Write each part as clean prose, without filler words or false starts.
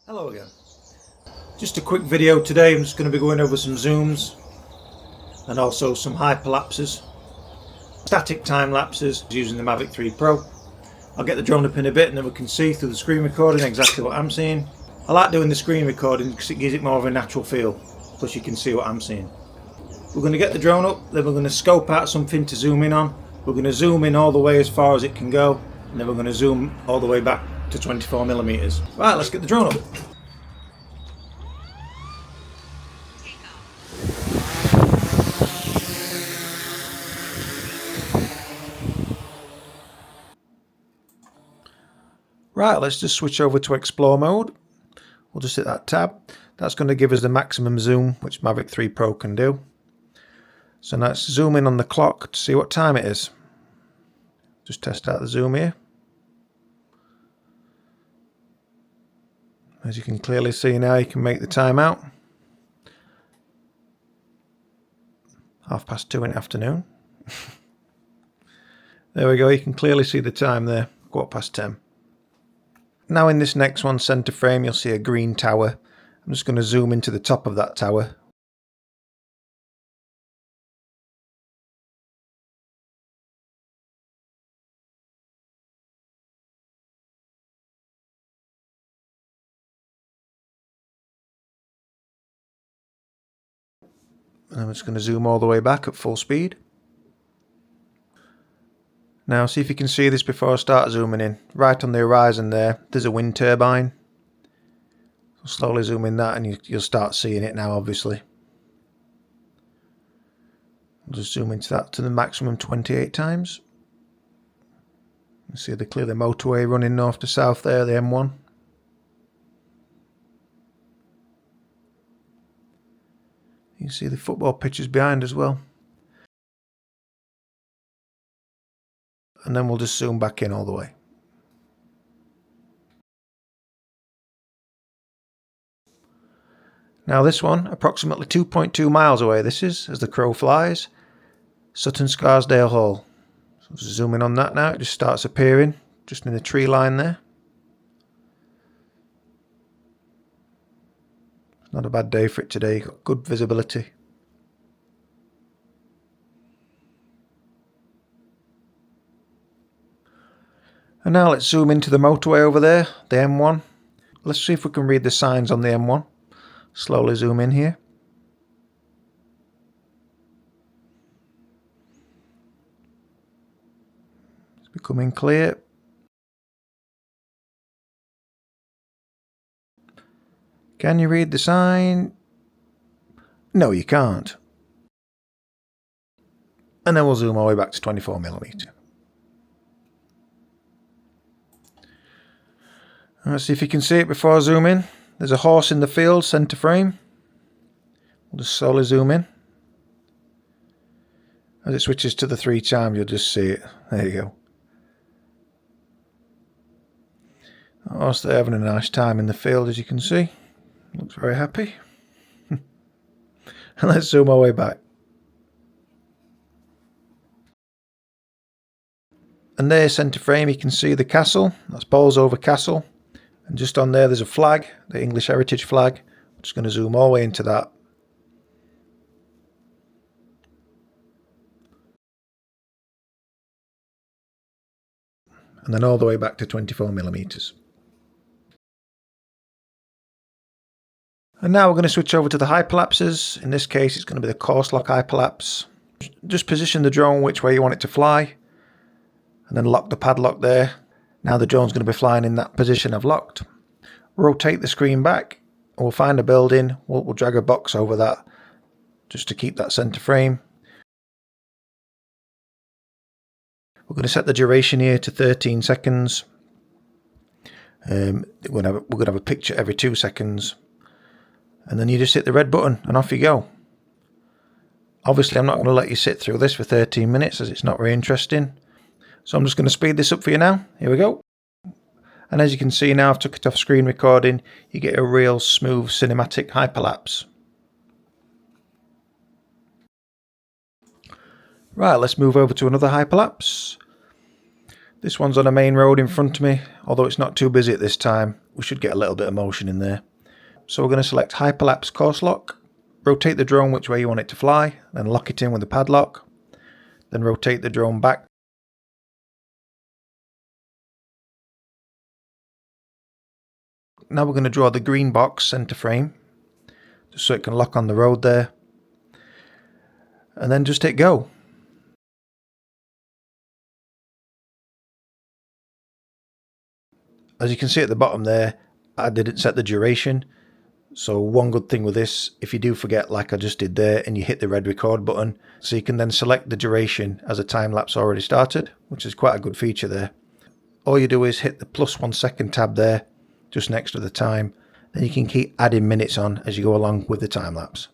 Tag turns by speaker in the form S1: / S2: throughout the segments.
S1: Hello again. Just a quick video today. I'm just going to be going over some zooms and also some hyperlapses, static time lapses using the Mavic 3 Pro. I'll get the drone up in a bit and then we can see through the screen recording exactly what I'm seeing. I like doing the screen recording because it gives it more of a natural feel, plus you can see what I'm seeing. We're going to get the drone up, then we're going to scope out something to zoom in on. We're going to zoom in all the way as far as it can go, and then we're going to zoom all the way back to 24mm. Right, let's get the drone up. Right, let's just switch over to explore mode. We'll just hit that tab. That's going to give us the maximum zoom which Mavic 3 Pro can do. So now let's zoom in on the clock to see what time it is. Just test out the zoom here. As you can clearly see now, you can make the time out. 2:30 in the afternoon. There we go, you can clearly see the time there, 10:15. Now in this next one, center frame, you'll see a green tower. I'm just going to zoom into the top of that tower. And I'm just going to zoom all the way back at full speed. Now see if you can see this before I start zooming in. Right on the horizon there's a wind turbine. I'll slowly zoom in that and you'll start seeing it now, obviously. I'll just zoom into that to the maximum 28 times. You see the clear motorway running north to south there, the M1. You can see the football pitches behind as well. And then we'll just zoom back in all the way. Now this one, approximately 2.2 miles away this is, as the crow flies, Sutton Scarsdale Hall. So just zoom in on that now, it just starts appearing, just in the tree line there. Not a bad day for it today, got good visibility. And now let's zoom into the motorway over there, the M1. Let's see if we can read the signs on the M1. Slowly zoom in here. It's becoming clear. Can you read the sign? No, you can't. And then we'll zoom all the way back to 24mm. Let's see if you can see it before I zoom in. There's a horse in the field, center frame. We'll just slowly zoom in. As it switches to the 3 chimes, you'll just see it. There you go. The horse there having a nice time in the field, as you can see. Looks very happy. And let's zoom our way back. And there, center frame, you can see the castle. That's Bolsover Castle. And just on there's a flag, the English heritage flag. I'm just going to zoom all the way into that. And then all the way back to 24mm. And now we're going to switch over to the hyperlapses. In this case, it's going to be the course lock hyperlapse. Just position the drone which way you want it to fly. And then lock the padlock there. Now the drone's going to be flying in that position I've locked. Rotate the screen back. We'll find a building. We'll drag a box over that just to keep that center frame. We're going to set the duration here to 13 seconds. We're going to have a picture every 2 seconds. And then you just hit the red button and off you go. Obviously I'm not going to let you sit through this for 13 minutes as it's not very interesting. So I'm just going to speed this up for you now. Here we go. And as you can see now, I've took it off screen recording. You get a real smooth cinematic hyperlapse. Right, let's move over to another hyperlapse. This one's on a main road in front of me, although it's not too busy at this time. We should get a little bit of motion in there. So we're going to select Hyperlapse course lock, rotate the drone which way you want it to fly, then lock it in with the padlock, then rotate the drone back. Now we're going to draw the green box center frame, just so it can lock on the road there, and then just hit go. As you can see at the bottom there, I didn't set the duration. So one good thing with this, if you do forget like I just did there, and you hit the red record button, so you can then select the duration as a time lapse already started, which is quite a good feature there. All you do is hit the +1 second tab there, just next to the time. Then you can keep adding minutes on as you go along with the time lapse.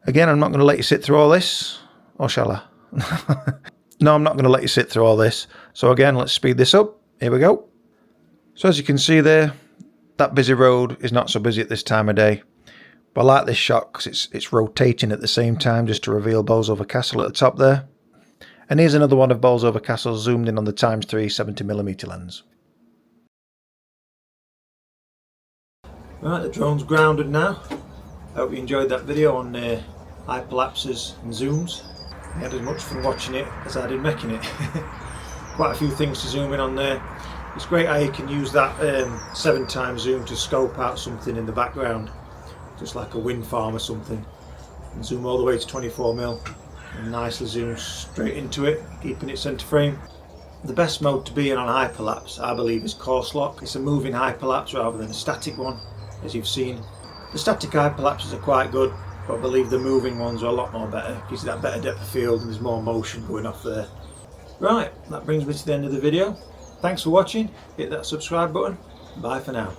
S1: Again, I'm not going to let you sit through all this, or shall I? No, I'm not going to let you sit through all this. So again, let's speed this up. Here we go. So as you can see there, that busy road is not so busy at this time of day. But I like this shot because it's rotating at the same time just to reveal Bolsover Castle at the top there. And here's another one of Bolsover Castle zoomed in on the ×3 70mm lens. Right, the drone's grounded now. Hope you enjoyed that video on hyperlapses and zooms. I had as much fun watching it as I did making it. Quite a few things to zoom in on there. It's great how you can use that 7x zoom to scope out something in the background, just like a wind farm or something, and zoom all the way to 24mm and nicely zoom straight into it, keeping it center frame. The best mode to be in on hyperlapse, I believe, is course lock. It's a moving hyperlapse rather than a static one, as you've seen. The static hyperlapses are quite good, but I believe the moving ones are a lot more better. Gives you that better depth of field and there's more motion going off there. Right, that brings me to the end of the video. Thanks for watching, hit that subscribe button, bye for now.